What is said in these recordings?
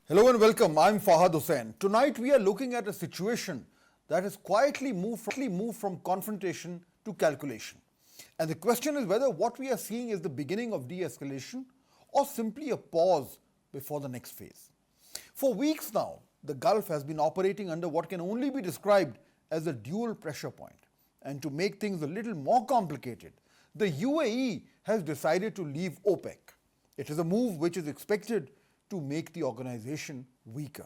Hello and welcome. I'm Fahd Husain. Tonight we are looking at a situation that has quietly moved from confrontation to calculation. And the question is whether what we are seeing is the beginning of de-escalation or simply a pause before the next phase. For weeks now, the Gulf has been operating under what can only be described as a dual pressure point. And to make things a little more complicated, the UAE has decided to leave OPEC. It is a move which is expected to make the organization weaker.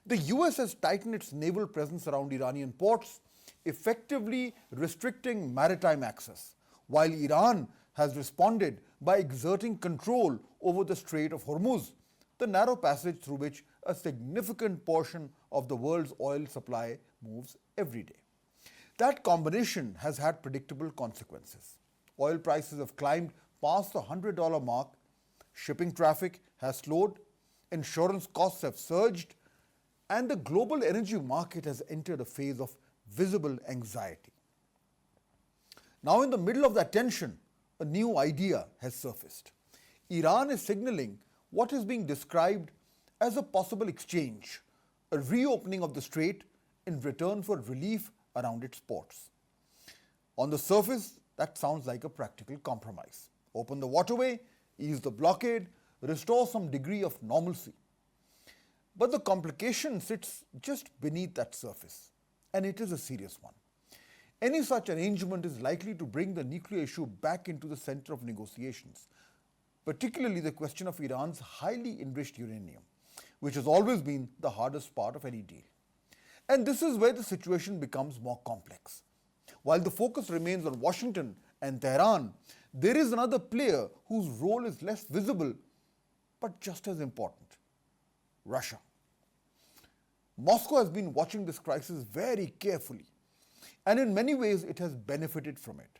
The US has tightened its naval presence around Iranian ports, effectively restricting maritime access, while Iran has responded by exerting control over the Strait of Hormuz, the narrow passage through which a significant portion of the world's oil supply moves every day. That combination has had predictable consequences. Oil prices have climbed past the $100 mark, shipping traffic has slowed, insurance costs have surged, and the global energy market has entered a phase of visible anxiety. Now, in the middle of that tension, a new idea has surfaced. Iran is signaling what is being described as a possible exchange, a reopening of the strait in return for relief around its ports. On the surface, that sounds like a practical compromise. Open the waterway, ease the blockade, restore some degree of normalcy. But the complication sits just beneath that surface, and it is a serious one. Any such arrangement is likely to bring the nuclear issue back into the center of negotiations, particularly the question of Iran's highly enriched uranium, which has always been the hardest part of any deal. And this is where the situation becomes more complex. While the focus remains on Washington and Tehran, there is another player whose role is less visible but just as important: Russia. Moscow has been watching this crisis very carefully, and in many ways it has benefited from it.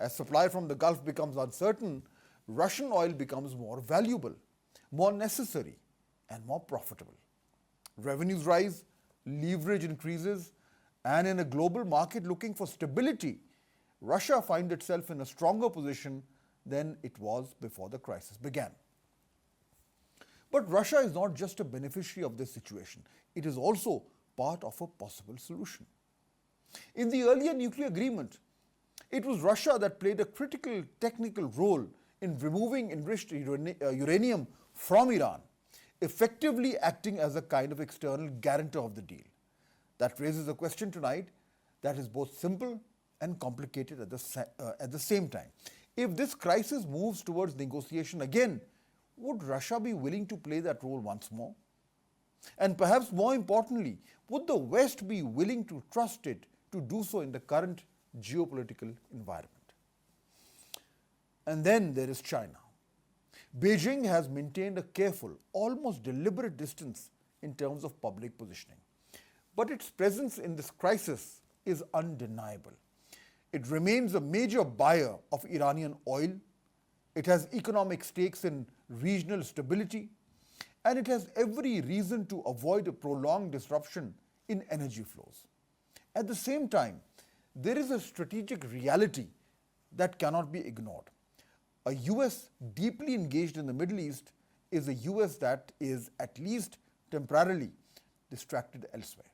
As supply from the Gulf becomes uncertain, Russian oil becomes more valuable, more necessary, and more profitable. Revenues rise, leverage increases, and in a global market looking for stability, Russia finds itself in a stronger position than it was before the crisis began. But Russia is not just a beneficiary of this situation, it is also part of a possible solution. In the earlier nuclear agreement, it was Russia that played a critical technical role in removing enriched uranium from Iran, effectively acting as a kind of external guarantor of the deal. That raises a question tonight that is both simple and complicated at the same time. If this crisis moves towards negotiation again, would Russia be willing to play that role once more? And perhaps more importantly, would the West be willing to trust it to do so in the current geopolitical environment? And then there is China. Beijing has maintained a careful, almost deliberate distance in terms of public positioning. But its presence in this crisis is undeniable. It remains a major buyer of Iranian oil. It has economic stakes in regional stability, and it has every reason to avoid a prolonged disruption in energy flows. At the same time, there is a strategic reality that cannot be ignored. A US deeply engaged in the Middle East is a US that is, at least temporarily, distracted elsewhere.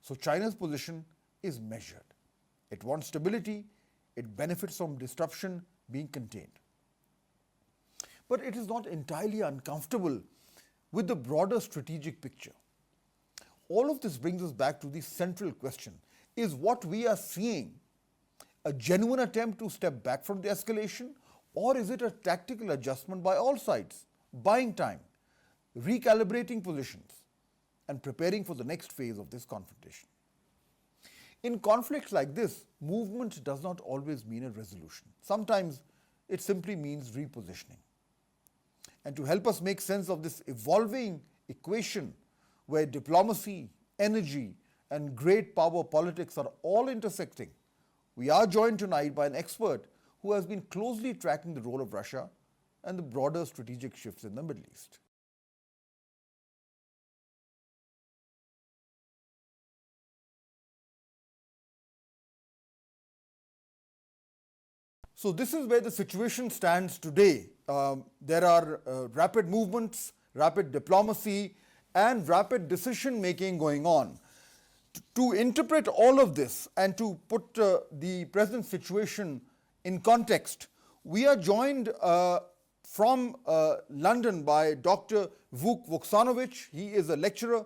So China's position is measured. It wants stability, it benefits from disruption being contained. But it is not entirely uncomfortable with the broader strategic picture. All of this brings us back to the central question: is what we are seeing a genuine attempt to step back from the escalation, or is it a tactical adjustment by all sides, buying time, recalibrating positions, and preparing for the next phase of this confrontation? In conflicts like this, movement does not always mean a resolution. Sometimes it simply means repositioning. And to help us make sense of this evolving equation where diplomacy, energy, and great power politics are all intersecting, we are joined tonight by an expert who has been closely tracking the role of Russia and the broader strategic shifts in the Middle East. So this is where the situation stands today. There are rapid movements, rapid diplomacy, and rapid decision making going on. To interpret all of this and to put the present situation in context, we are joined from London by Dr. Vuk Vuksanovic. He is a lecturer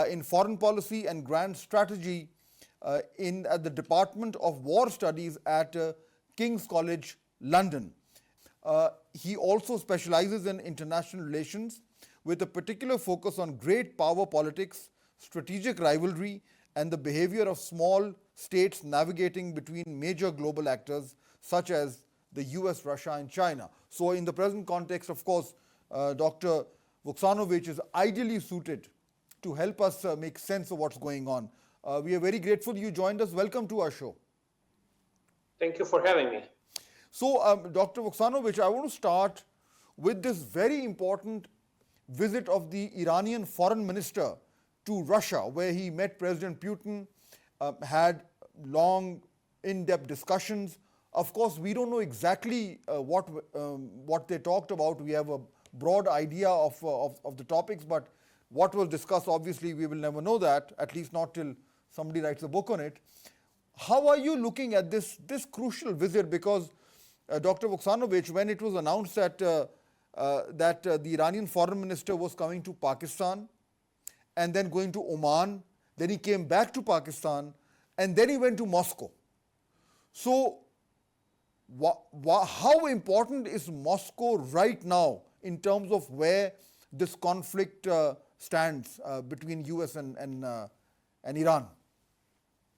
in foreign policy and grand strategy at the Department of War Studies at King's College, London. He also specializes in international relations with a particular focus on great power politics, strategic rivalry, and the behavior of small states navigating between major global actors such as the US, Russia, and China. So in the present context, of course, Dr. Vuksanovic is ideally suited to help us make sense of what's going on. We are very grateful you joined us. Welcome to our show. Thank you for having me. So, Dr. Vuksanovic, I want to start with this very important visit of the Iranian foreign minister to Russia, where he met President Putin, had long, in-depth discussions. Of course, we don't know exactly what they talked about. We have a broad idea of the topics, but what was discussed, obviously, we will never know that, at least not till somebody writes a book on it. How are you looking at this crucial visit? Because, Dr. Vuksanovic, when it was announced that the Iranian foreign minister was coming to Pakistan and then going to Oman, then he came back to Pakistan, and then he went to Moscow. So, how important is Moscow right now in terms of where this conflict stands between US and Iran?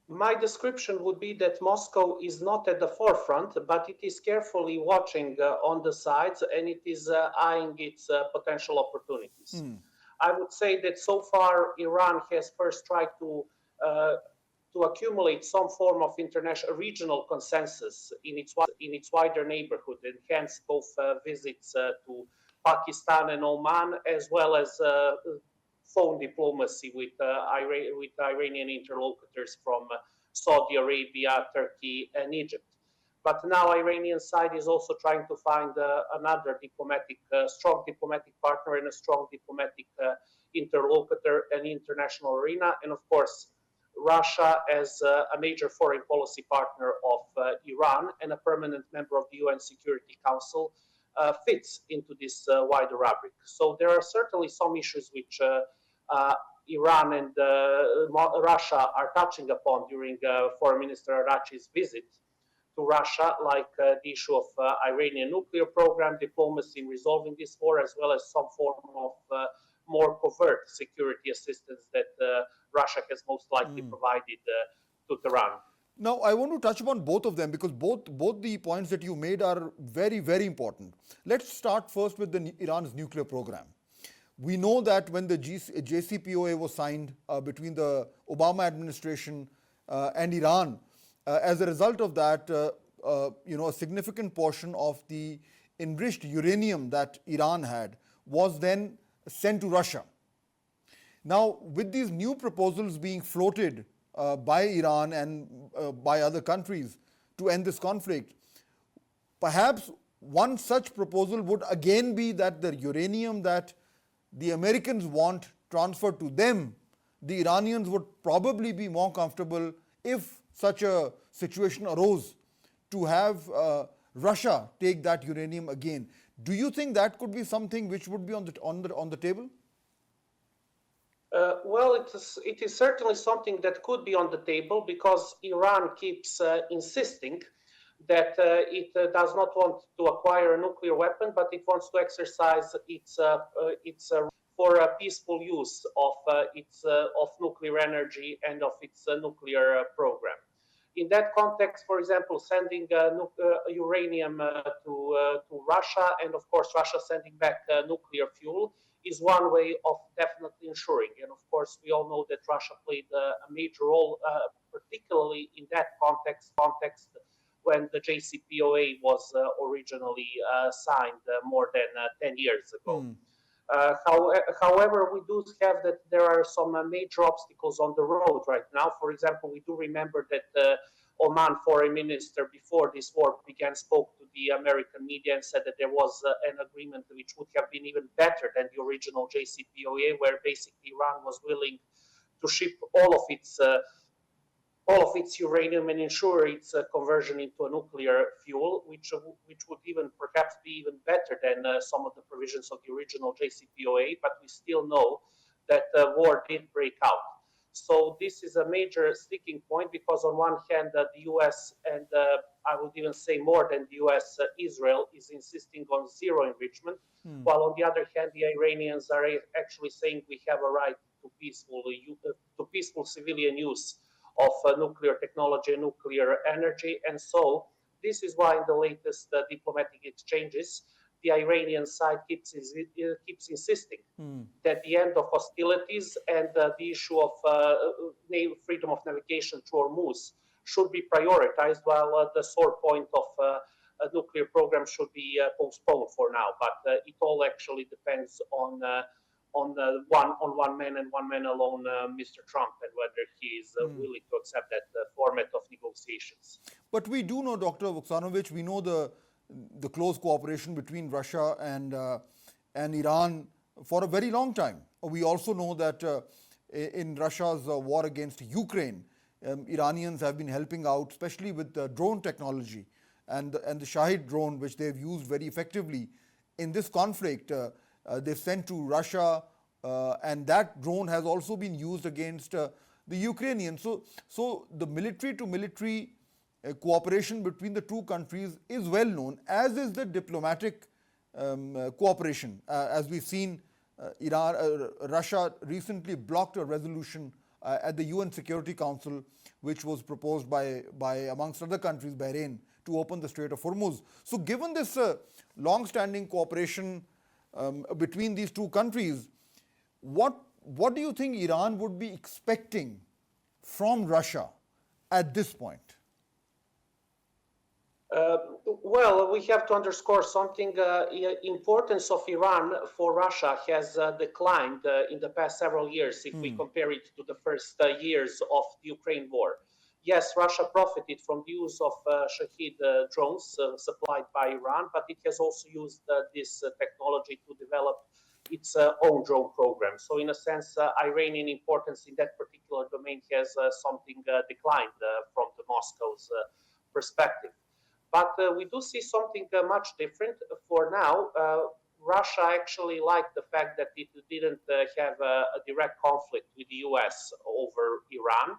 My description would be that Moscow is not at the forefront, but it is carefully watching on the sides, and it is eyeing its potential opportunities. I would say that so far Iran has first tried to accumulate some form of international regional consensus in its wider neighborhood, and hence both visits to Pakistan and Oman, as well as phone diplomacy with Iranian interlocutors from Saudi Arabia, Turkey, and Egypt. But now Iranian side is also trying to find another strong diplomatic partner and a strong diplomatic interlocutor in the international arena. And of course, Russia as a major foreign policy partner of Iran and a permanent member of the UN Security Council fits into this wider rubric. So there are certainly some issues which Iran and Russia are touching upon during Foreign Minister Araghchi's visit to Russia, like the issue of Iranian nuclear program, diplomacy in resolving this war, as well as some form of more covert security assistance that Russia has most likely provided to Tehran. Now, I want to touch upon both of them because both the points that you made are very, very important. Let's start first with Iran's nuclear program. We know that when the JCPOA was signed between the Obama administration and Iran, as a result of that, a significant portion of the enriched uranium that Iran had was then sent to Russia. Now, with these new proposals being floated by Iran and by other countries to end this conflict, perhaps one such proposal would again be that the uranium that the Americans want transferred to them, the Iranians would probably be more comfortable if such a situation arose to have Russia take that uranium again. Do you think that could be something which would be on the table? Well, it is certainly something that could be on the table because Iran keeps insisting that it does not want to acquire a nuclear weapon, but it wants to exercise its for a peaceful use of nuclear energy and of its nuclear program. In that context, for example, sending uranium to Russia, and of course Russia sending back nuclear fuel, is one way of definitely ensuring. And of course, we all know that Russia played a major role, particularly in that context when the JCPOA was originally signed more than 10 years ago. However, we do have that there are some major obstacles on the road right now. For example, we do remember that Oman foreign minister before this war began spoke to the American media and said that there was an agreement which would have been even better than the original JCPOA, where basically Iran was willing to ship all of its uranium and ensure its conversion into a nuclear fuel, which would even perhaps be even better than some of the provisions of the original JCPOA. But we still know that war did break out. So this is a major sticking point because on one hand, the US and I would even say more than the US, Israel is insisting on zero enrichment, while on the other hand, the Iranians are actually saying we have a right to peaceful civilian use of nuclear technology and nuclear energy. And so this is why in the latest diplomatic exchanges, the Iranian side keeps insisting that the end of hostilities and the issue of freedom of navigation through Hormuz should be prioritized, while the sore point of a nuclear program should be postponed for now. But it all actually depends on one man and one man alone, Mr. Trump, and whether he is willing to accept that format of negotiations. But we do know, Dr. Vuksanovich, we know the close cooperation between Russia and Iran for a very long time. We also know that in Russia's war against Ukraine, Iranians have been helping out, especially with drone technology and the Shahid drone, which they've used very effectively in this conflict. They've sent to Russia, and that drone has also been used against the Ukrainians. So the military-to-military cooperation between the two countries is well known, as is the diplomatic cooperation. As we've seen, Russia recently blocked a resolution at the UN Security Council, which was proposed by amongst other countries, Bahrain, to open the Strait of Hormuz. So given this long-standing cooperation between these two countries, what do you think Iran would be expecting from Russia at this point? Well, we have to underscore something. Importance of Iran for Russia has declined in the past several years if we compare it to the first years of the Ukraine war. Yes, Russia profited from the use of Shahid drones supplied by Iran, but it has also used this technology to develop its own drone program. So in a sense, Iranian importance in that particular domain has something declined from the Moscow's perspective. But we do see something much different for now. Russia actually liked the fact that it didn't have a direct conflict with the US over Iran.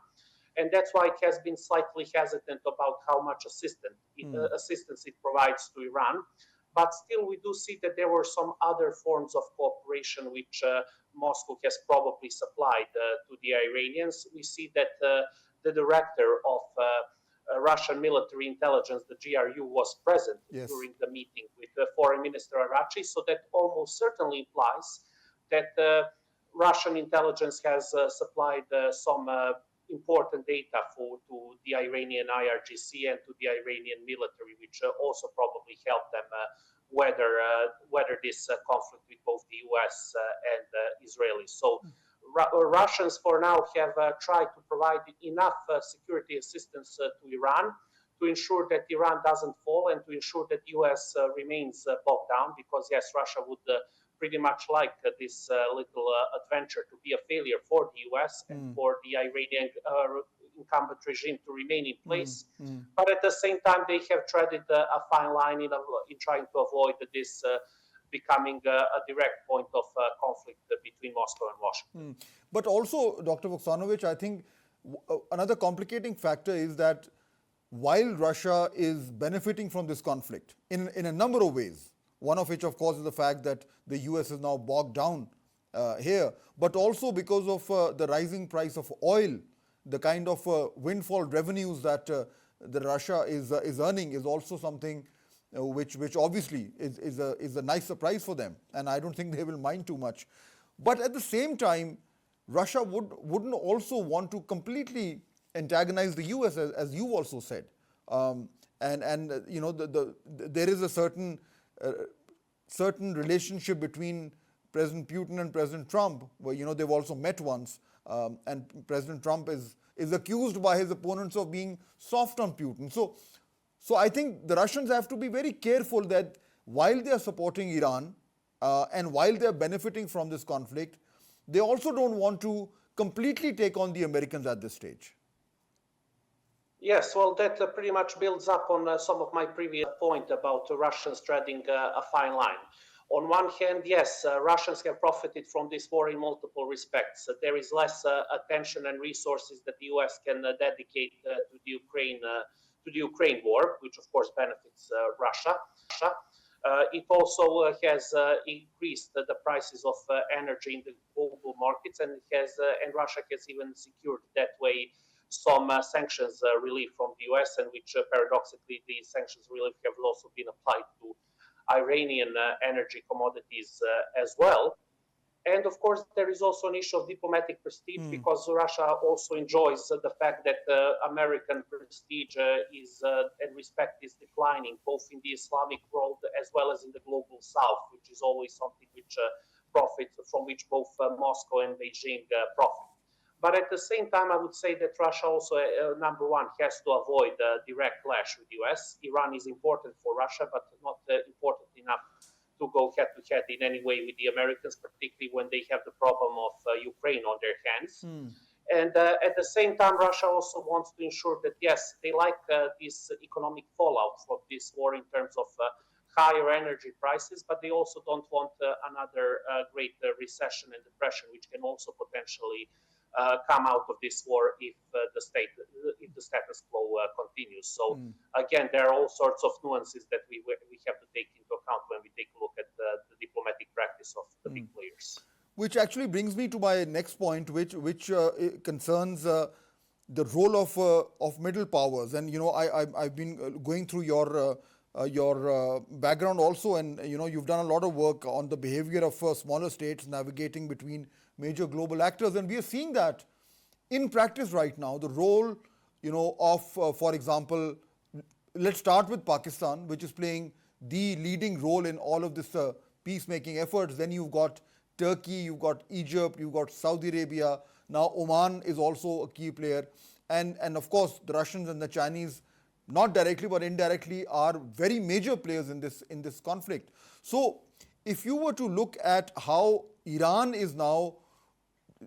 And that's why it has been slightly hesitant about how much assistance it provides to Iran. But still, we do see that there were some other forms of cooperation which Moscow has probably supplied to the Iranians. We see that the director of Russian military intelligence, the GRU, was present during the meeting with Foreign Minister Arachi. So that almost certainly implies that Russian intelligence has supplied some important data to the Iranian IRGC and to the Iranian military, which also probably helped them weather this conflict with both the US and Israelis. So Russians for now have tried to provide enough security assistance to Iran to ensure that Iran doesn't fall and to ensure that the US remains bogged down, because yes, Russia would pretty much like this little adventure to be a failure for the US and for the Iranian incumbent regime to remain in place. But at the same time, they have treaded a fine line in trying to avoid this becoming a direct point of conflict between Moscow and Washington. But also, Dr. Vuksanovich, I think another complicating factor is that while Russia is benefiting from this conflict in a number of ways, one of which, of course, is the fact that the US is now bogged down here, but also because of the rising price of oil, the kind of windfall revenues that the Russia is earning is also something which obviously is a nice surprise for them, and I don't think they will mind too much. But at the same time, Russia wouldn't also want to completely antagonize the US, as you also said, and you know there is a certain relationship between President Putin and President Trump, well, they've also met once, and President Trump is accused by his opponents of being soft on Putin. So I think the Russians have to be very careful that while they are supporting Iran and while they are benefiting from this conflict, they also don't want to completely take on the Americans at this stage. Yes, well, that pretty much builds up on some of my previous point about Russians treading a fine line. On one hand, yes, Russians have profited from this war in multiple respects. There is less attention and resources that the US can dedicate to the Ukraine war, which of course benefits Russia. It also has increased the prices of energy in the global markets, and Russia has even secured that way some sanctions relief from the US, and which paradoxically these sanctions relief have also been applied to Iranian energy commodities as well. And of course, there is also an issue of diplomatic prestige because Russia also enjoys the fact that American prestige and respect is declining, both in the Islamic world as well as in the global South, which is always something from which both Moscow and Beijing profit. But at the same time, I would say that Russia also, number one, has to avoid direct clash with the US. Iran is important for Russia, but not important enough to go head-to-head in any way with the Americans, particularly when they have the problem of Ukraine on their hands. And at the same time, Russia also wants to ensure that, yes, they like this economic fallout from this war in terms of higher energy prices, but they also don't want another great recession and depression, which can also potentially come out of this war if the status quo continues. So again, there are all sorts of nuances that we have to take into account when we take a look at the diplomatic practice of the big players. Which actually brings me to my next point, which concerns the role of middle powers. And I've been going through your background also, and you've done a lot of work on the behavior of smaller states navigating between major global actors, and we are seeing that in practice right now. The role of for example, let's start with Pakistan, which is playing the leading role in all of this peacemaking efforts. Then you've got Turkey, you've got Egypt, you've got Saudi Arabia. Now Oman is also a key player, and of course the Russians and the Chinese, not directly but indirectly, are very major players in this conflict. So if you were to look at how Iran is now,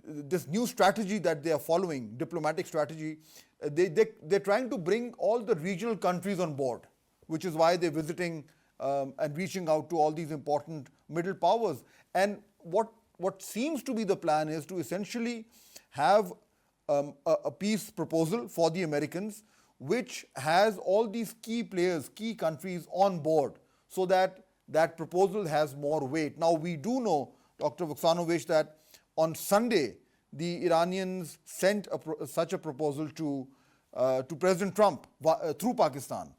this new strategy that they are following, diplomatic strategy, they're trying to bring all the regional countries on board, which is why they're visiting and reaching out to all these important middle powers. And what seems to be the plan is to essentially have a peace proposal for the Americans, which has all these key players, key countries on board, so that that proposal has more weight. Now, we do know, Dr. Vuksanovich, that on Sunday, the Iranians sent such a proposal to President Trump through Pakistan.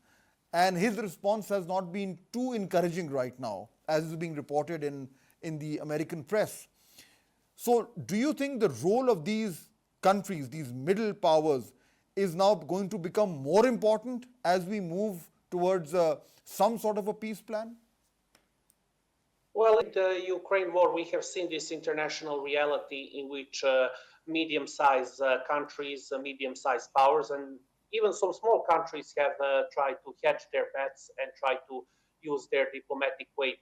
And his response has not been too encouraging right now, as is being reported in the American press. So do you think the role of these countries, these middle powers, is now going to become more important as we move towards some sort of a peace plan? Well, in the Ukraine war, we have seen this international reality in which medium-sized countries, medium-sized powers, and even some small countries have tried to hedge their bets and try to use their diplomatic weight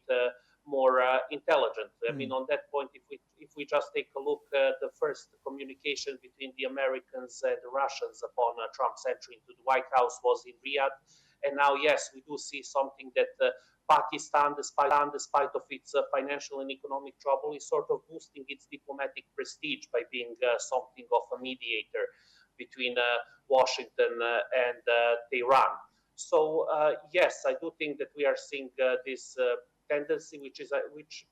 more intelligent. I mean, on that point, if we just take a look at the first communication between the Americans and the Russians upon Trump's entry into the White House was in Riyadh. And now, yes, we do see something that Pakistan, despite of its financial and economic trouble, is sort of boosting its diplomatic prestige by being something of a mediator between Washington and Tehran. So yes, I do think that we are seeing this tendency, which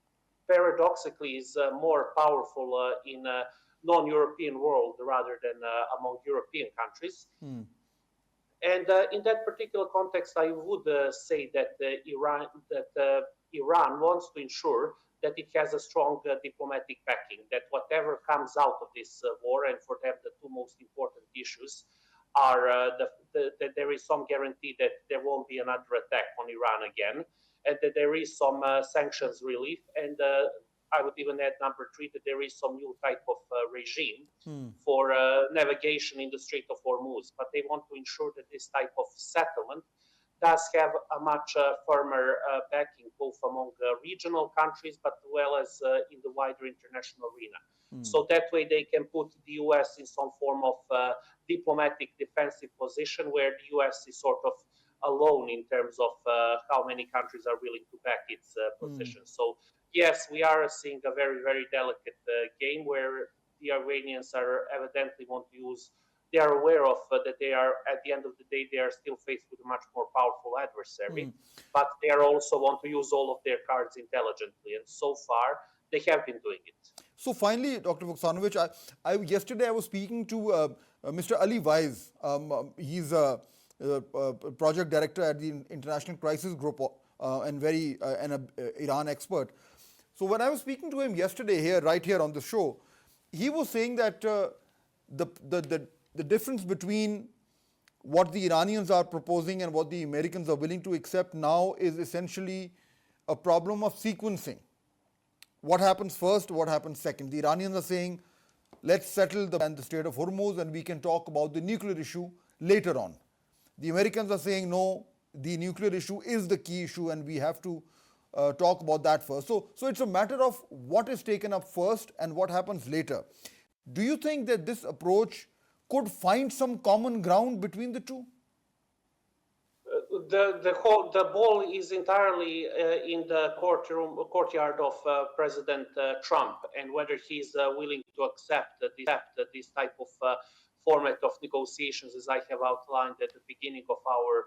paradoxically is more powerful in a non-European world rather than among European countries. And in that particular context, I would say that Iran wants to ensure that it has a strong diplomatic backing, that whatever comes out of this war, and for them the two most important issues are that there is some guarantee that there won't be another attack on Iran again, and that there is some sanctions relief, and I would even add number three, that there is some new type of regime for navigation in the Strait of Hormuz. But they want to ensure that this type of settlement does have a much firmer backing, both among regional countries, but as well as in the wider international arena. So that way they can put the US in some form of diplomatic defensive position where the US is sort of alone in terms of how many countries are willing to back its position. So yes, we are seeing a very, very delicate game where the Iranians are evidently want to use. They are aware of that they are, at the end of the day, they are still faced with a much more powerful adversary, but they are also want to use all of their cards intelligently. And so far, they have been doing it. So finally, Dr. Vuksanovic, yesterday I was speaking to Mr. Ali Wise. He's a project director at the International Crisis Group and an Iran expert. So when I was speaking to him yesterday right here on the show, he was saying that the difference between what the Iranians are proposing and what the Americans are willing to accept now is essentially a problem of sequencing. What happens first, what happens second? The Iranians are saying, let's settle the Strait of Hormuz and we can talk about the nuclear issue later on. The Americans are saying, no, the nuclear issue is the key issue and we have to talk about that first. So it's a matter of what is taken up first and what happens later. Do you think that this approach could find some common ground between the two? The ball is entirely in the courtyard of President Trump, and whether he's willing to accept this type of format of negotiations, as I have outlined at the beginning of our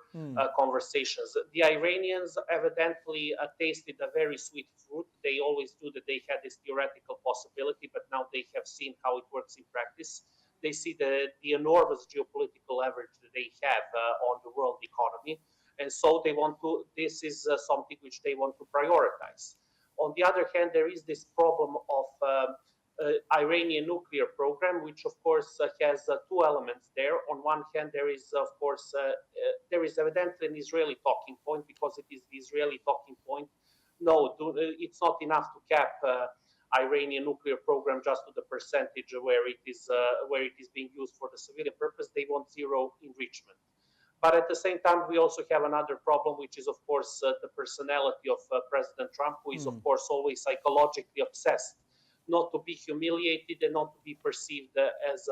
conversations. The Iranians evidently tasted a very sweet fruit. They always do that. They had this theoretical possibility, but now they have seen how it works in practice. They see the enormous geopolitical leverage that they have on the world economy. And so they want to, this is something which they want to prioritize. On the other hand, there is this problem of Iranian nuclear program, which of course has two elements there. On one hand, there is of course, there is evidently an Israeli talking point, because it is the Israeli talking point. No, it's not enough to cap Iranian nuclear program just to the percentage where it is being used for the civilian purpose. They want zero enrichment. But at the same time, we also have another problem, which is, of course, the personality of President Trump, who is, of course, always psychologically obsessed not to be humiliated and not to be perceived as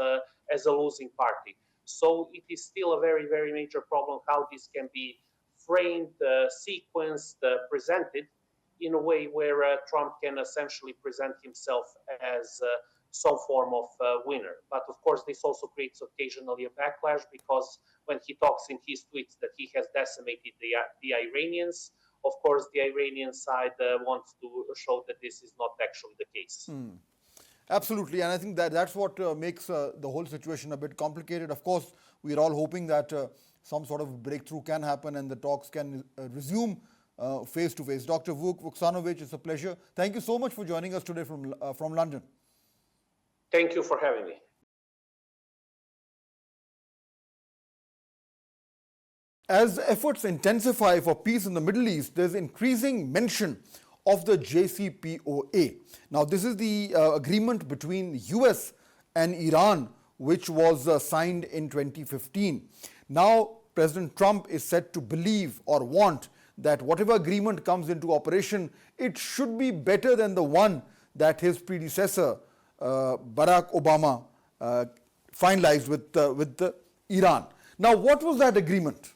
a losing party. So it is still a very, very major problem how this can be framed, sequenced, presented in a way where Trump can essentially present himself as some form of winner. But of course, this also creates occasionally a backlash, because when he talks in his tweets that he has decimated the Iranians, of course, the Iranian side wants to show that this is not actually the case. Absolutely, and I think that's what makes the whole situation a bit complicated. Of course, we're all hoping that some sort of breakthrough can happen and the talks can resume face-to-face. Dr. Vuksanovic, it's a pleasure. Thank you so much for joining us today from London. Thank you for having me. As efforts intensify for peace in the Middle East, there's increasing mention of the JCPOA. Now, this is the agreement between US and Iran, which was signed in 2015. Now, President Trump is said to believe or want that whatever agreement comes into operation, it should be better than the one that his predecessor, Barack Obama, finalized with Iran. Now, what was that agreement?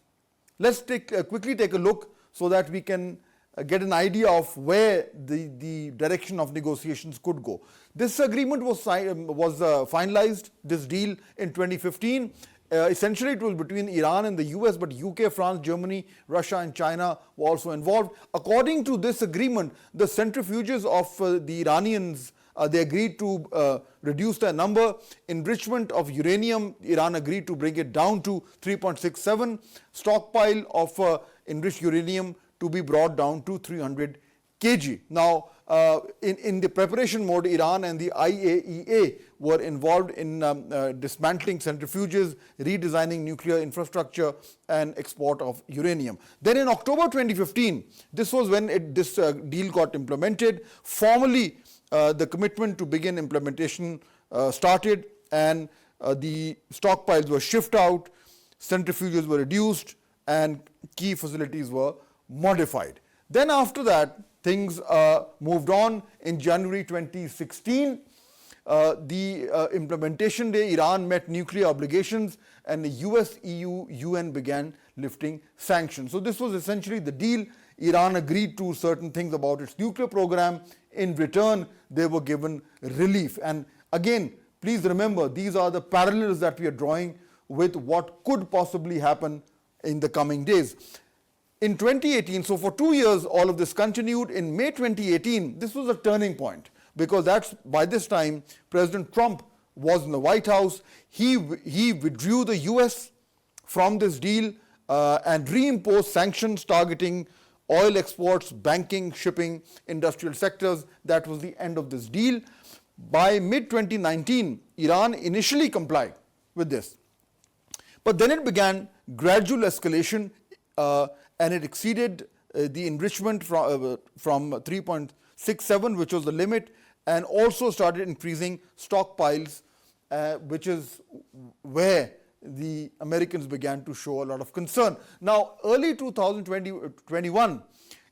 Let's quickly take a look so that we can get an idea of where the direction of negotiations could go. This agreement was finalized, this deal, in 2015. Essentially, it was between Iran and the US, but UK, France, Germany, Russia and China were also involved. According to this agreement, the centrifuges of the Iranians, they agreed to reduce their number. Enrichment of uranium, Iran agreed to bring it down to 3.67. Stockpile of enriched uranium to be brought down to 300 kg. Now, in the preparation mode, Iran and the IAEA were involved in dismantling centrifuges, redesigning nuclear infrastructure and export of uranium. Then in October 2015, this was when this deal got implemented. Formally, the commitment to begin implementation started, and the stockpiles were shipped out, centrifuges were reduced, and key facilities were modified. Then after that, things moved on. In January 2016, the implementation day, Iran met nuclear obligations, and the US, EU, UN began lifting sanctions. So this was essentially the deal. Iran agreed to certain things about its nuclear program. In return, they were given relief. And again, please remember, these are the parallels that we are drawing with what could possibly happen in the coming days. In 2018, so for 2 years, all of this continued. In May 2018, this was a turning point, because by this time, President Trump was in the White House. He withdrew the US from this deal and reimposed sanctions targeting oil exports, banking, shipping, industrial sectors. That was the end of this deal. By mid-2019, Iran initially complied with this. But then it began gradual escalation, and it exceeded the enrichment from 3.67, which was the limit, and also started increasing stockpiles, which is where the Americans began to show a lot of concern. Now, early 2021,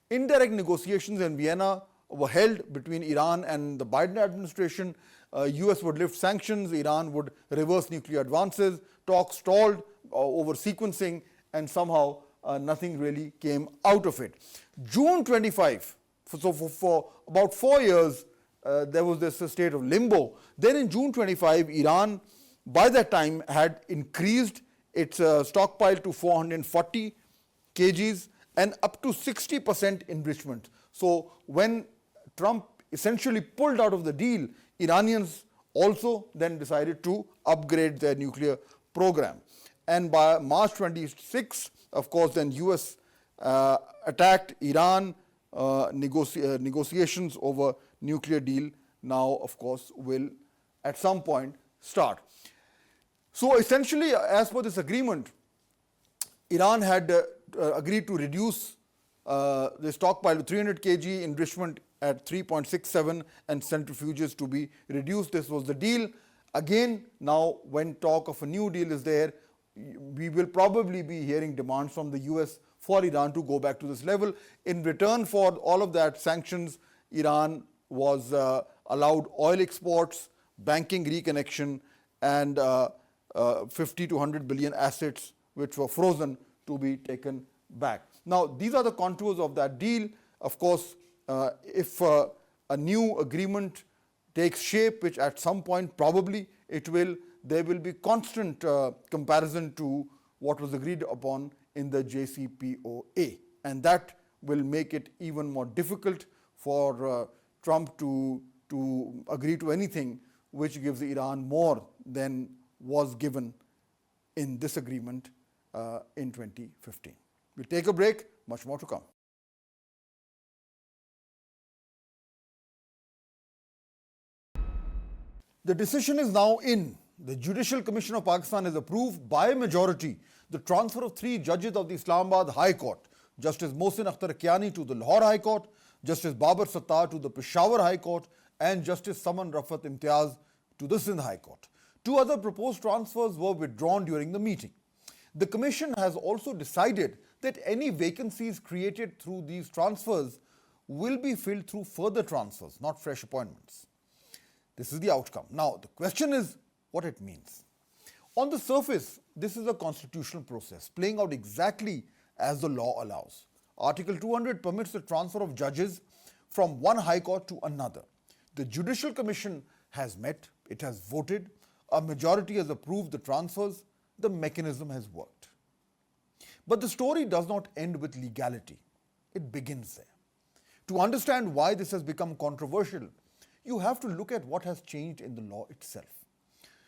indirect negotiations in Vienna were held between Iran and the Biden administration. US would lift sanctions, Iran would reverse nuclear advances. Talks stalled over sequencing, and somehow nothing really came out of it. June 25, so for about 4 years, there was this state of limbo. Then in June 25, Iran, by that time, had increased its stockpile to 440 kgs and up to 60% enrichment. So when Trump essentially pulled out of the deal, Iranians also then decided to upgrade their nuclear program. And by March 26, of course, then US attacked Iran. Negotiations over nuclear deal now, of course, will at some point start. So essentially, as per this agreement, Iran had agreed to reduce the stockpile to 300 kg, enrichment at 3.67, and centrifuges to be reduced. This was the deal. Again, now when talk of a new deal is there, we will probably be hearing demands from the US for Iran to go back to this level. In return for all of that sanctions, Iran was allowed oil exports, banking reconnection, and 50 to 100 billion assets which were frozen to be taken back. Now, these are the contours of that deal. Of course, if a new agreement takes shape, which at some point probably it will, there will be constant comparison to what was agreed upon in the JCPOA. And that will make it even more difficult for Trump to agree to anything which gives Iran more than was given in this agreement in 2015. We'll take a break, much more to come. The decision is now in. The Judicial Commission of Pakistan has approved by a majority the transfer of 3 judges of the Islamabad High Court, Justice Mohsin Akhtar Kayani to the Lahore High Court, Justice Babar Sattar to the Peshawar High Court, and Justice Saman Rafat Imtiaz to the Sindh High Court. 2 other proposed transfers were withdrawn during the meeting. The Commission has also decided that any vacancies created through these transfers will be filled through further transfers, not fresh appointments. This is the outcome. Now, the question is what it means. On the surface, this is a constitutional process playing out exactly as the law allows. Article 200 permits the transfer of judges from one high court to another. The Judicial Commission has met, it has voted, a majority has approved the transfers, the mechanism has worked. But the story does not end with legality. It begins there. To understand why this has become controversial, you have to look at what has changed in the law itself.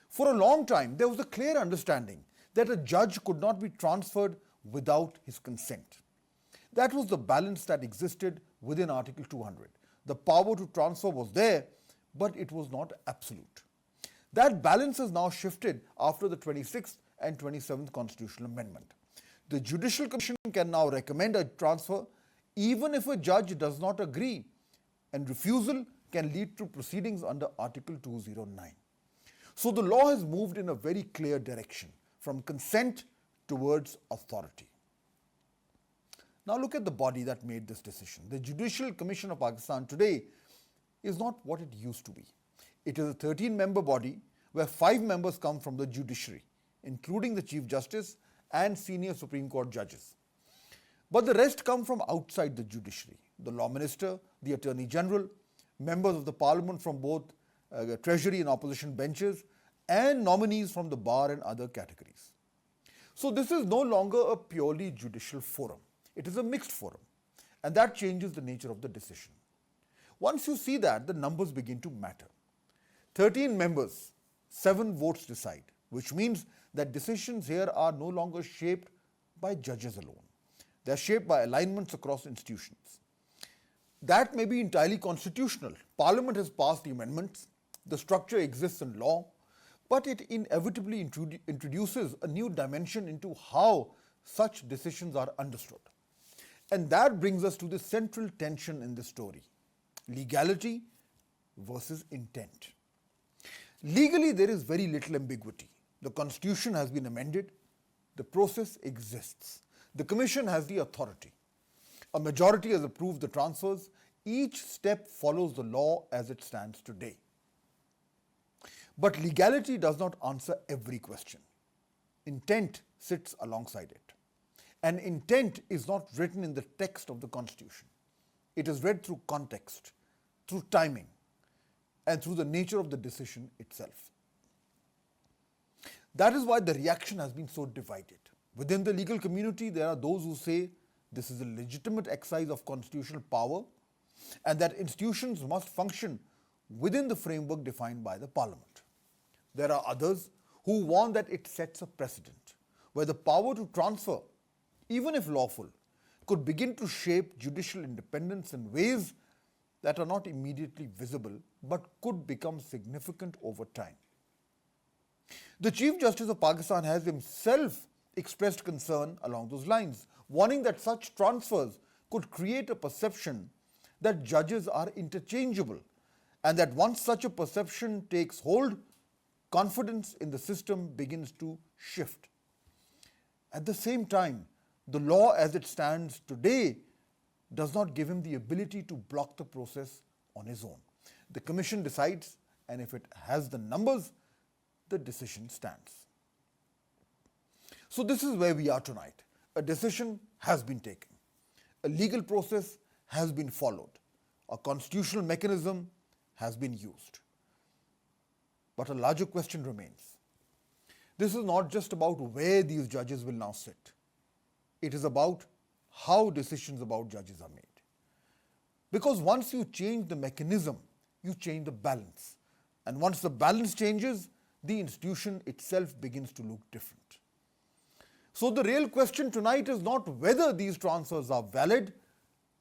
For a long time, there was a clear understanding that a judge could not be transferred without his consent. That was the balance that existed within Article 200. The power to transfer was there, but it was not absolute. That balance has now shifted after the 26th and 27th Constitutional Amendment. The Judicial Commission can now recommend a transfer even if a judge does not agree, and refusal can lead to proceedings under Article 209. So the law has moved in a very clear direction from consent towards authority. Now look at the body that made this decision. The Judicial Commission of Pakistan today is not what it used to be. It is a 13-member body where 5 members come from the judiciary, including the Chief Justice and senior Supreme Court judges. But the rest come from outside the judiciary: the Law Minister, the Attorney General, members of the Parliament from both Treasury and opposition benches, and nominees from the bar and other categories. So this is no longer a purely judicial forum. It is a mixed forum, and that changes the nature of the decision. Once you see that, the numbers begin to matter. 13 members, 7 votes decide, which means that decisions here are no longer shaped by judges alone. They are shaped by alignments across institutions. That may be entirely constitutional. Parliament has passed the amendments, the structure exists in law, but it inevitably introduces a new dimension into how such decisions are understood. And that brings us to the central tension in the story: legality versus intent. Legally, there is very little ambiguity. The Constitution has been amended. The process exists. The Commission has the authority. A majority has approved the transfers. Each step follows the law as it stands today. But legality does not answer every question. Intent sits alongside it. And intent is not written in the text of the Constitution. It is read through context, through timing, and through the nature of the decision itself. That is why the reaction has been so divided. Within the legal community, there are those who say this is a legitimate exercise of constitutional power and that institutions must function within the framework defined by the Parliament. There are others who warn that it sets a precedent where the power to transfer, even if lawful, could begin to shape judicial independence in ways that are not immediately visible but could become significant over time. The Chief Justice of Pakistan has himself expressed concern along those lines, warning that such transfers could create a perception that judges are interchangeable, and that once such a perception takes hold, confidence in the system begins to shift. At the same time, the law as it stands today does not give him the ability to block the process on his own. The Commission decides, and if it has the numbers, the decision stands. So this is where we are tonight. A decision has been taken. A legal process has been followed. A constitutional mechanism has been used. But a larger question remains. This is not just about where these judges will now sit. It is about how decisions about judges are made. Because once you change the mechanism, you change the balance. And once the balance changes, the institution itself begins to look different. So the real question tonight is not whether these transfers are valid.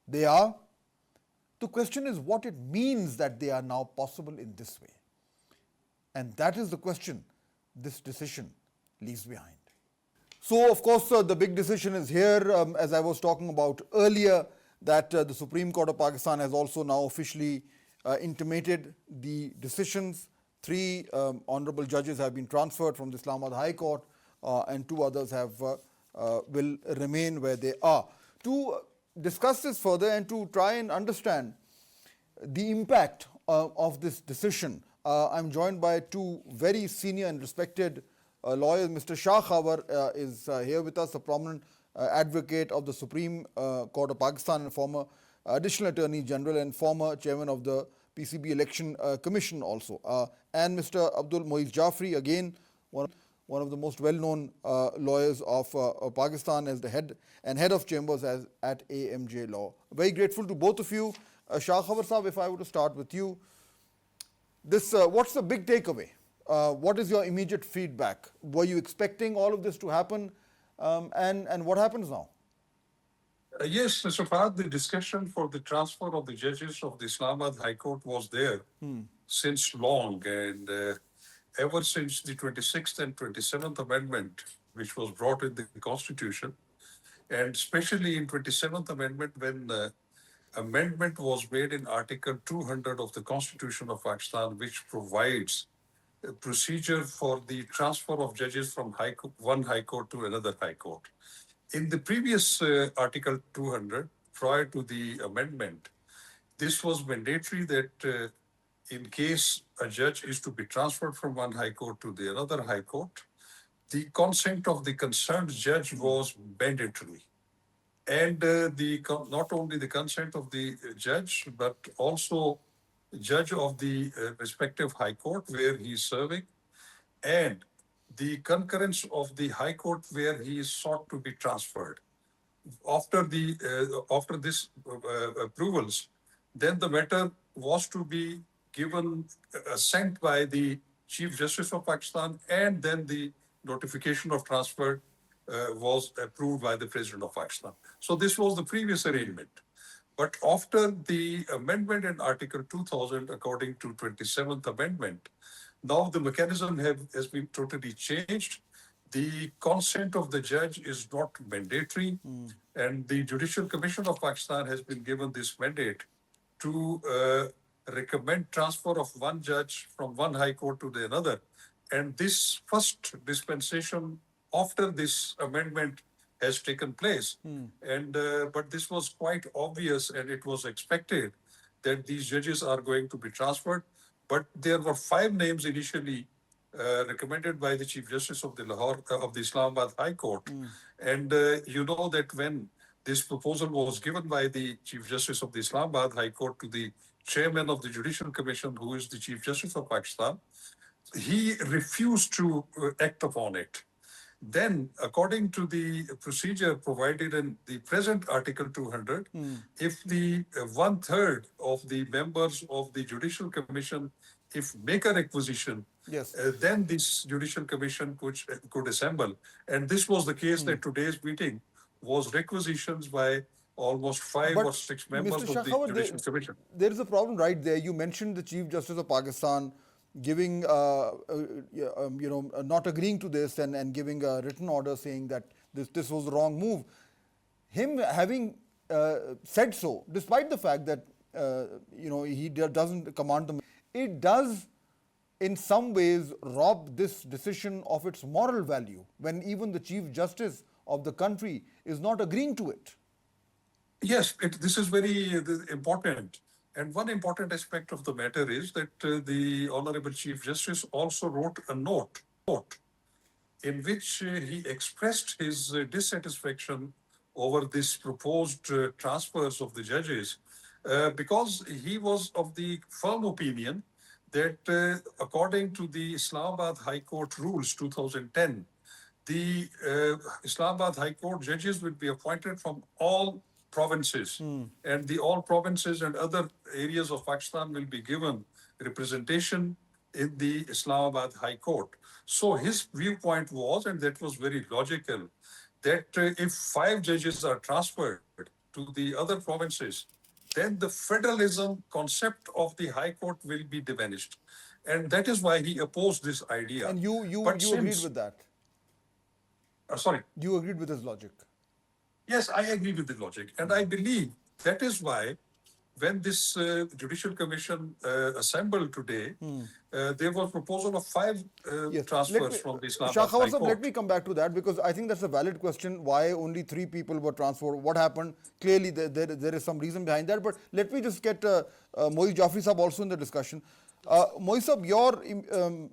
They are. The question is what it means that they are now possible in this way. And that is the question this decision leaves behind. So, of course, the big decision is here, as I was talking about earlier, that the Supreme Court of Pakistan has also now officially intimated the decisions. 3 honorable judges have been transferred from the Islamabad High Court, and 2 others will remain where they are. To discuss this further and to try and understand the impact of this decision, I'm joined by 2 very senior and respected lawyers. Mr. Shah Khawar is here with us, a prominent advocate of the Supreme Court of Pakistan and former Additional Attorney General and former chairman of the PCB Election Commission also. And Mr. Abdul Moiz Jafri, again, one of the most well-known lawyers of Pakistan as the head of chambers at AMJ Law. Very grateful to both of you. Shah Khawar Sahab, if I were to start with you, what's the big takeaway? What is your immediate feedback? Were you expecting all of this to happen? And what happens now? Yes, Mr. Fahd, the discussion for the transfer of the judges of the Islamabad High Court was there since long. And ever since the 26th and 27th Amendment, which was brought in the Constitution, and especially in 27th Amendment when amendment was made in Article 200 of the Constitution of Pakistan, which provides a procedure for the transfer of judges from one high court to another high court. In the previous Article 200, prior to the amendment, this was mandatory that in case a judge is to be transferred from one high court to the another high court, the consent of the concerned judge was mandatory. And not only the consent of the judge, but also judge of the respective high court where he is serving, and the concurrence of the high court where he is sought to be transferred. After this approvals, then the matter was to be given assent by the Chief Justice of Pakistan, and then the notification of transfer was approved by the President of Pakistan. So this was the previous arrangement. But after the amendment in Article 2000, according to 27th Amendment, now the mechanism has been totally changed. The consent of the judge is not mandatory, and the Judicial Commission of Pakistan has been given this mandate to recommend transfer of one judge from one high court to the another. And this first dispensation after this amendment has taken place. And but this was quite obvious, and it was expected that these judges are going to be transferred. But there were 5 names initially recommended by the Chief Justice of the Islamabad High Court. And you know that when this proposal was given by the Chief Justice of the Islamabad High Court to the Chairman of the Judicial Commission, who is the Chief Justice of Pakistan, he refused to act upon it. Then, according to the procedure provided in the present Article 200, if the 1/3 of the members of the Judicial Commission, if make a requisition, Yes. then this Judicial Commission could assemble. And this was the case that today's meeting was requisitions by almost 5 or 6 members Mr. of the Shakhawat, Judicial Commission. there is a problem right there. You mentioned the Chief Justice of Pakistan giving, not agreeing to this and giving a written order saying that this was the wrong move. Him having said so, despite the fact that he doesn't command them, it does in some ways rob this decision of its moral value when even the Chief Justice of the country is not agreeing to it. Yes, this is very important. And one important aspect of the matter is that the Honorable Chief Justice also wrote a note in which he expressed his dissatisfaction over this proposed transfers of the judges because he was of the firm opinion that according to the Islamabad High Court rules 2010, the Islamabad High Court judges will be appointed from all provinces, and all provinces and other areas of Pakistan will be given representation in the Islamabad High Court. So his viewpoint was, and that was very logical, that if 5 judges are transferred to the other provinces, then the federalism concept of the High Court will be diminished. And that is why he opposed this idea. And you agreed with that? Sorry? You agreed with his logic? Yes, I agree with the logic. And I believe that is why when this Judicial Commission assembled today, there was a proposal of 5 transfers from the Islamabad High Court. Let me come back to that because I think that's a valid question. Why only 3 people were transferred? What happened? Clearly, there is some reason behind that. But let me just get Mohsin Jafri Sahab also in the discussion. Mohsin Sahab, your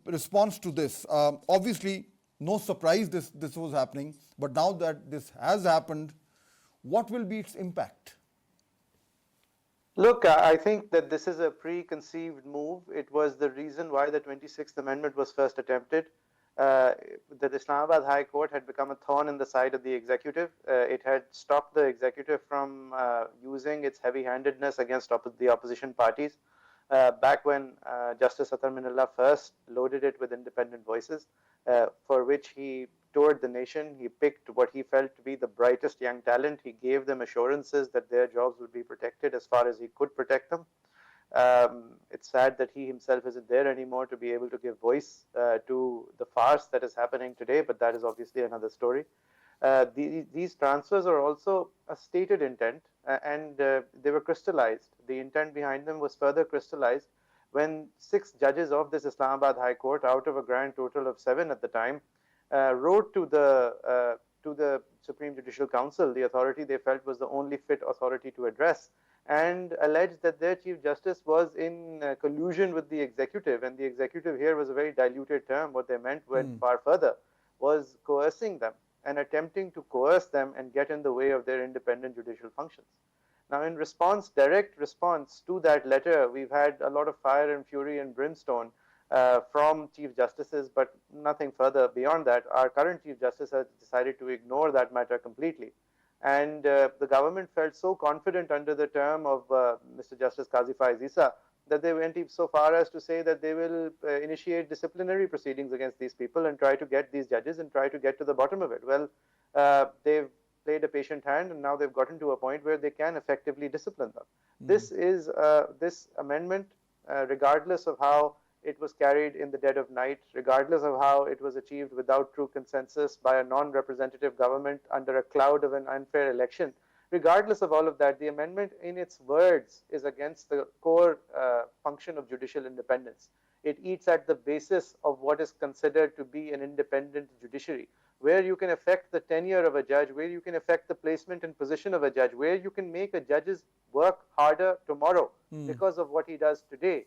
response to this. Obviously, no surprise this was happening. But now that this has happened, what will be its impact? Look, I think that this is a preconceived move. It was the reason why the 26th Amendment was first attempted. The Islamabad High Court had become a thorn in the side of the executive. It had stopped the executive from using its heavy-handedness against the opposition parties. Back when Justice Akhtar first loaded it with independent voices, for which he toured the nation. He picked what he felt to be the brightest young talent. He gave them assurances that their jobs would be protected as far as he could protect them. It's sad that he himself isn't there anymore to be able to give voice to the farce that is happening today, but that is obviously another story. These transfers are also a stated intent and they were crystallized. The intent behind them was further crystallized when 6 judges of this Islamabad High Court, out of a grand total of 7 at the time, wrote to the Supreme Judicial Council, the authority they felt was the only fit authority to address, and alleged that their Chief Justice was in collusion with the executive, and the executive here was a very diluted term. What they meant went far further, was coercing them and attempting to coerce them and get in the way of their independent judicial functions. Now, in response, direct response to that letter, we've had a lot of fire and fury and brimstone from Chief Justices, but nothing further beyond that. Our current Chief Justice has decided to ignore that matter completely. And the government felt so confident under the term of Mr. Justice Qazi Faiz Isa that they went so far as to say that they will initiate disciplinary proceedings against these people and try to get these judges and try to get to the bottom of it. Well, they've played a patient hand, and now they've gotten to a point where they can effectively discipline them. This is this amendment, regardless of how it was carried in the dead of night, regardless of how it was achieved without true consensus by a non-representative government under a cloud of an unfair election, regardless of all of that, the amendment in its words is against the core function of judicial independence. It eats at the basis of what is considered to be an independent judiciary, where you can affect the tenure of a judge, where you can affect the placement and position of a judge, where you can make a judge's work harder tomorrow because of what he does today.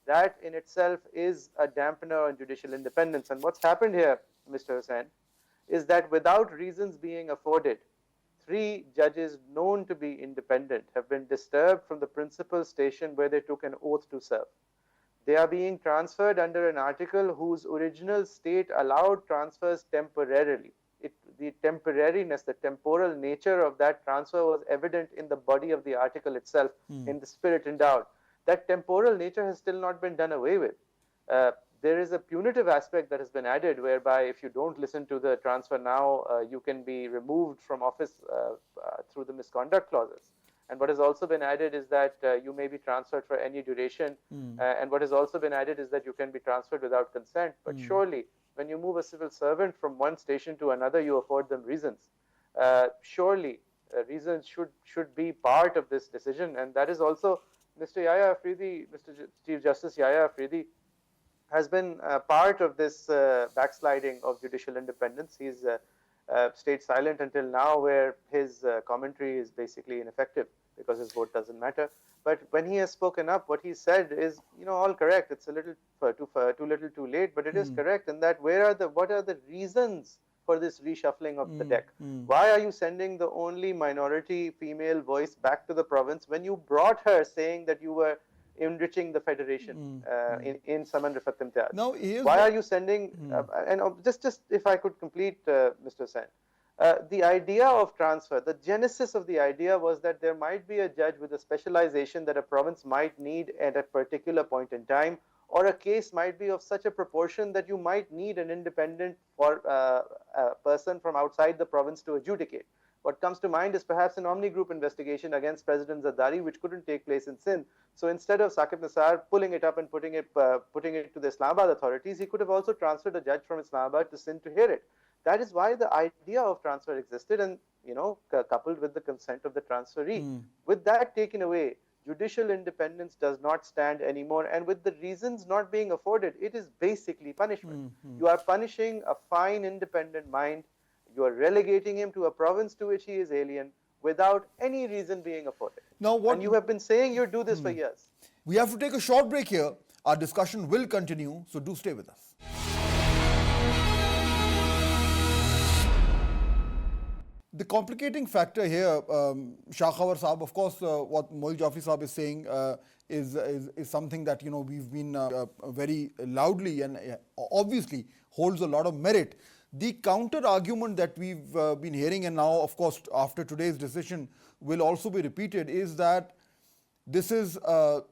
That in itself is a dampener on judicial independence. And what's happened here, Mr. Husain, is that without reasons being afforded, 3 judges known to be independent have been disturbed from the principal station where they took an oath to serve. They are being transferred under an article whose original state allowed transfers temporarily. The temporariness, the temporal nature of that transfer was evident in the body of the article itself, in the spirit endowed. That temporal nature has still not been done away with. There is a punitive aspect that has been added, whereby if you don't listen to the transfer now, you can be removed from office through the misconduct clauses. And what has also been added is that you may be transferred for any duration. And what has also been added is that you can be transferred without consent. But surely, when you move a civil servant from one station to another, you afford them reasons. Surely, reasons should be part of this decision. And that is also Mr. Yahya Afridi, Mr. Chief Justice Yahya Afridi, has been part of this backsliding of judicial independence. He's stayed silent until now, where his commentary is basically ineffective because his vote doesn't matter. But when he has spoken up, what he said is, all correct. It's a little too little, too late, but it is correct. And that what are the reasons for this reshuffling of the deck? Why are you sending the only minority female voice back to the province when you brought her saying that you were enriching the federation in Saman Rafat Imtiaz? Now, why are you sending, and just if I could complete, Mr. Husain, the idea of transfer, the genesis of the idea was that there might be a judge with a specialization that a province might need at a particular point in time, or a case might be of such a proportion that you might need an independent person from outside the province to adjudicate. What comes to mind is perhaps an Omni Group investigation against President Zardari, which couldn't take place in Sindh. So instead of Saqib Nisar pulling it up and putting it to the Islamabad authorities, he could have also transferred a judge from Islamabad to Sindh to hear it. That is why the idea of transfer existed, and coupled with the consent of the transferee. With that taken away, judicial independence does not stand anymore, and with the reasons not being afforded, it is basically punishment. You are punishing a fine, independent mind. You are relegating him to a province to which he is alien without any reason being afforded. Now, and you have been saying you do this for years. We have to take a short break here. Our discussion will continue, so do stay with us. The complicating factor here, Shah Khawar Saab, of course, what Moil Jafri Saab is saying is something that we've been very loudly and obviously holds a lot of merit. The counter argument that we've been hearing, and now, of course, after today's decision will also be repeated, is that this is the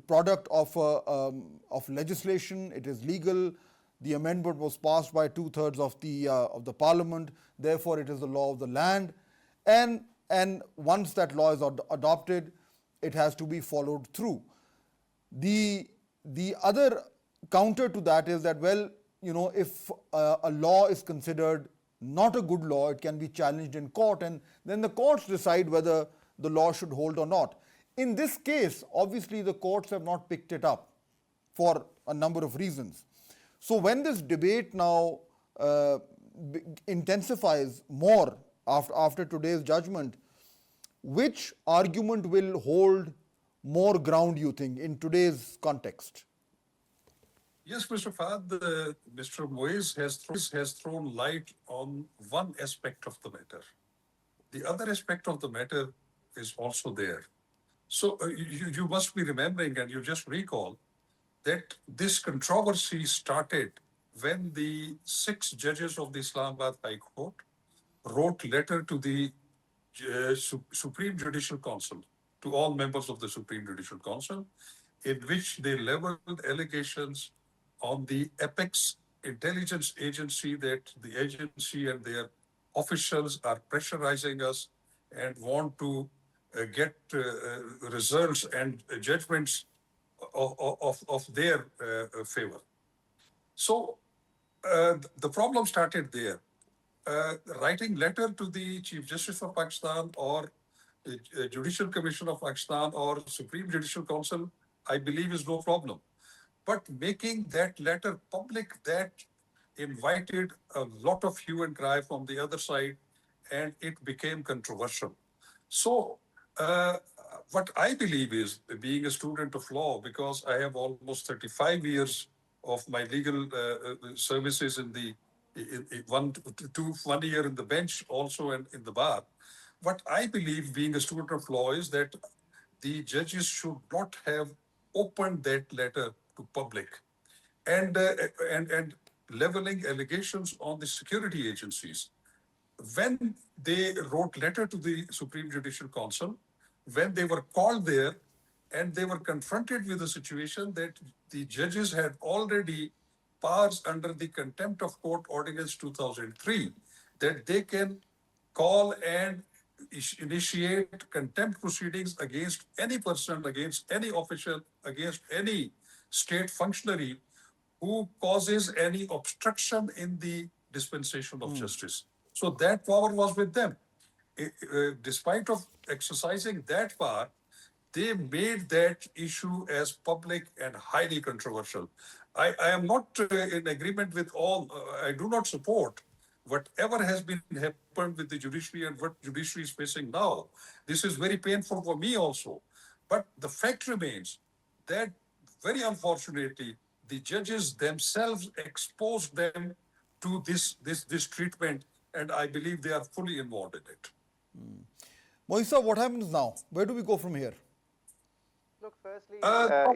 product of legislation. It is legal. The amendment was passed by 2/3 of the parliament. Therefore, it is the law of the land. And once that law is adopted, it has to be followed through. The other counter to that is that, well, if a law is considered not a good law, it can be challenged in court, and then the courts decide whether the law should hold or not. In this case, obviously the courts have not picked it up for a number of reasons. So when this debate now intensifies more after today's judgment, which argument will hold more ground, you think, in today's context? Yes, Mr. Fahd, Mr. Moiz has thrown light on one aspect of the matter. The other aspect of the matter is also there. So you must be remembering, and you just recall, that this controversy started when the 6 judges of the Islamabad High Court wrote letter to the Supreme Judicial Council, to all members of the Supreme Judicial Council, in which they leveled allegations on the apex intelligence agency, that the agency and their officials are pressurizing us and want to get results and judgments of their favor. So the problem started there. Writing letter to the Chief Justice of Pakistan or the Judicial Commission of Pakistan or Supreme Judicial Council, I believe, is no problem. But making that letter public, that invited a lot of hue and cry from the other side, and it became controversial. So what I believe is, being a student of law, because I have almost 35 years of my legal services in the 1 year in the bench also and in the bar, what I believe, being a student of law, is that the judges should not have opened that letter to public and leveling allegations on the security agencies. When they wrote letter to the Supreme Judicial Council, when they were called there and they were confronted with a situation that the judges had already passed under the Contempt of Court Ordinance 2003, that they can call and initiate contempt proceedings against any person, against any official, against any state functionary who causes any obstruction in the dispensation of justice. So that power was with them. Despite of exercising that power, they made that issue as public and highly controversial. I am not in agreement with all. I do not support whatever has been happened with the judiciary and what judiciary is facing now. This is very painful for me also. But the fact remains that, very unfortunately, the judges themselves exposed them to this treatment, and I believe they are fully involved in it. Moisa, what happens now? Where do we go from here? Look, firstly,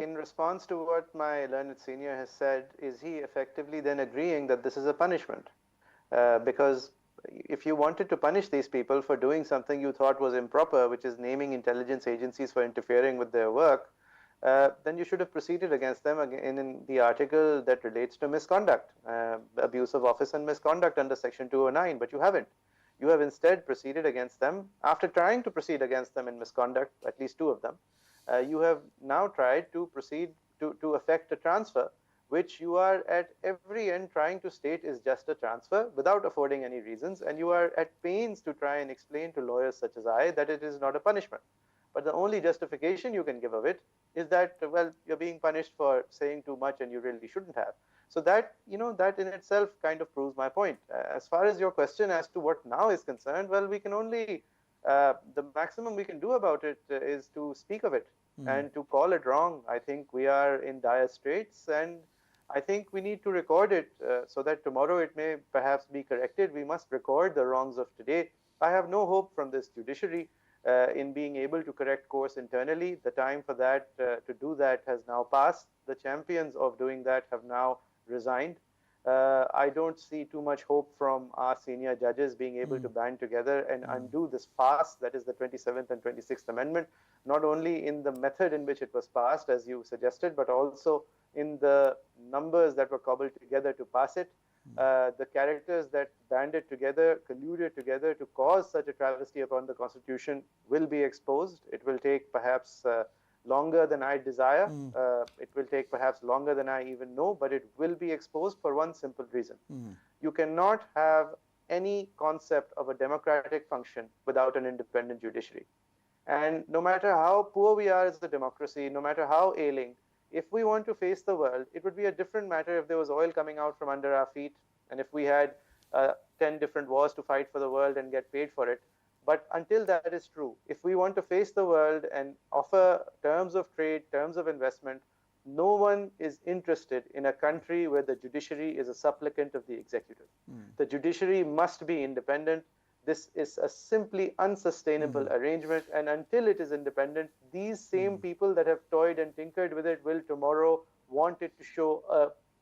in response to what my learned senior has said, is he effectively then agreeing that this is a punishment? Because if you wanted to punish these people for doing something you thought was improper, which is naming intelligence agencies for interfering with their work, then you should have proceeded against them in the article that relates to misconduct, abuse of office and misconduct under Section 209, but you haven't. You have instead proceeded against them. After trying to proceed against them in misconduct, at least 2 of them, you have now tried to proceed to effect a transfer, which you are at every end trying to state is just a transfer without affording any reasons, and you are at pains to try and explain to lawyers such as I that it is not a punishment. But the only justification you can give of it is that, well, you're being punished for saying too much and you really shouldn't have. So that, that in itself kind of proves my point. As far as your question as to what now is concerned, well, we can only, the maximum we can do about it is to speak of it and to call it wrong. I think we are in dire straits, and I think we need to record it so that tomorrow it may perhaps be corrected. We must record the wrongs of today. I have no hope from this judiciary in being able to correct course internally. The time for that, to do that, has now passed. The champions of doing that have now resigned. I don't see too much hope from our senior judges being able to band together and undo this farce that is the 27th and 26th Amendment, not only in the method in which it was passed, as you suggested, but also in the numbers that were cobbled together to pass it. The characters that banded together, colluded together to cause such a travesty upon the Constitution will be exposed. It will take perhaps longer than I desire. It will take perhaps longer than I even know, but it will be exposed for one simple reason. You cannot have any concept of a democratic function without an independent judiciary. And no matter how poor we are as a democracy, no matter how ailing, if we want to face the world, it would be a different matter if there was oil coming out from under our feet and if we had 10 different wars to fight for the world and get paid for it. But until that is true, if we want to face the world and offer terms of trade, terms of investment, no one is interested in a country where the judiciary is a supplicant of the executive. The judiciary must be independent. This is a simply unsustainable arrangement, and until it is independent, these same people that have toyed and tinkered with it will tomorrow want it to show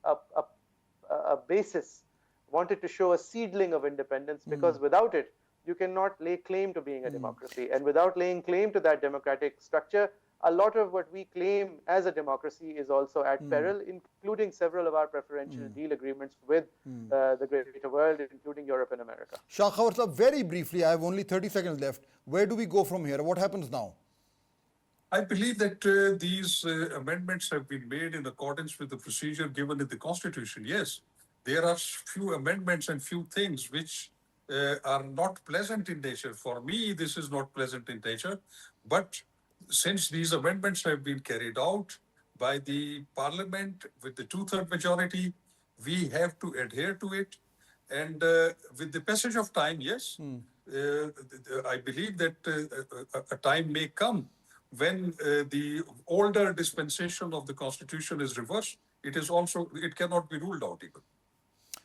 a basis, want it to show a seedling of independence, because without it, you cannot lay claim to being a democracy. And without laying claim to that democratic structure, a lot of what we claim as a democracy is also at peril, including several of our preferential deal agreements with the greater world, including Europe and America. Shah Khawar Sahab, very briefly, I have only 30 seconds left. Where do we go from here? What happens now? I believe that these amendments have been made in accordance with the procedure given in the Constitution. Yes, there are few amendments and few things which are not pleasant in nature. For me, this is not pleasant in nature, but since these amendments have been carried out by the parliament with the two-third majority, we have to adhere to it. And with the passage of time, yes, I believe that a time may come when the older dispensation of the Constitution is reversed. It cannot be ruled out even.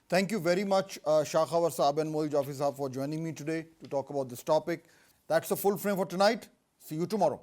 Thank you very much, Shah Khawar Sahab and Mohsin Jafi Sahab, for joining me today to talk about this topic. That's the full frame for tonight. See you tomorrow.